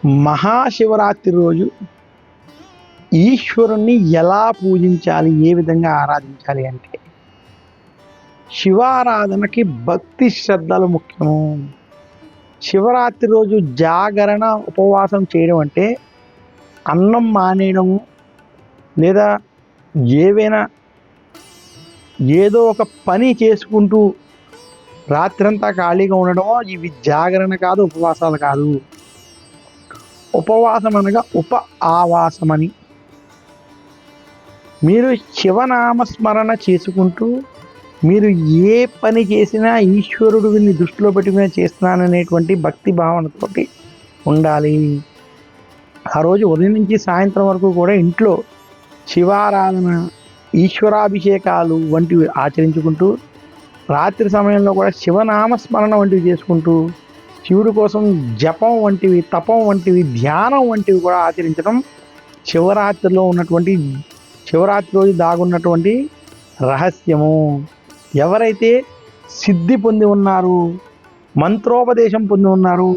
మహాశివరాత్రి రోజు ఈశ్వరుణ్ణి ఎలా పూజించాలి, ఏ విధంగా ఆరాధించాలి అంటే శివారాధనకి భక్తి శ్రద్ధలు ముఖ్యము. శివరాత్రి రోజు జాగరణ ఉపవాసం చేయడం అంటే అన్నం మానేయడము, లేదా ఏదో ఒక పని చేసుకుంటూ రాత్రంతా ఖాళీగా ఉండడమో ఇవి జాగరణ కాదు, ఉపవాసాలు కాదు. ఉపవాసం అనగా ఆవాసమని. మీరు శివనామస్మరణ చేసుకుంటూ మీరు ఏ పని చేసినా ఈశ్వరుడిని దృష్టిలో పెట్టుకుని చేస్తున్నాననేటువంటి భక్తి భావనతోటి ఉండాలి. ఆ రోజు ఉదయం నుంచి సాయంత్రం వరకు కూడా ఇంట్లో శివారాధన, ఈశ్వరాభిషేకాలు వంటివి ఆచరించుకుంటూ, రాత్రి సమయంలో కూడా శివనామస్మరణ వంటివి చేసుకుంటూ, శివుడి కోసం జపం వంటివి, తపం వంటివి, ధ్యానం వంటివి కూడా ఆచరించడం శివరాత్రి రోజు దాగున్నటువంటి రహస్యము. ఎవరైతే సిద్ధి పొంది ఉన్నారు, మంత్రోపదేశం పొంది ఉన్నారు,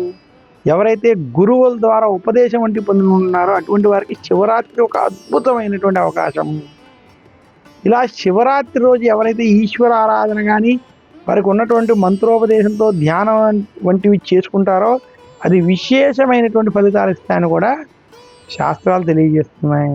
ఎవరైతే గురువుల ద్వారా ఉపదేశం వంటి పొంది ఉన్నారో అటువంటి వారికి శివరాత్రి ఒక అద్భుతమైనటువంటి అవకాశం. ఇలా శివరాత్రి రోజు ఎవరైతే ఈశ్వర ఆరాధన కానీ వారికి ఉన్నటువంటి మంత్రోపదేశంతో ధ్యానం వంటివి చేసుకుంటారో అది విశేషమైనటువంటి ఫలితాలు ఇస్తాయని కూడా శాస్త్రాలు తెలియజేస్తున్నాయి.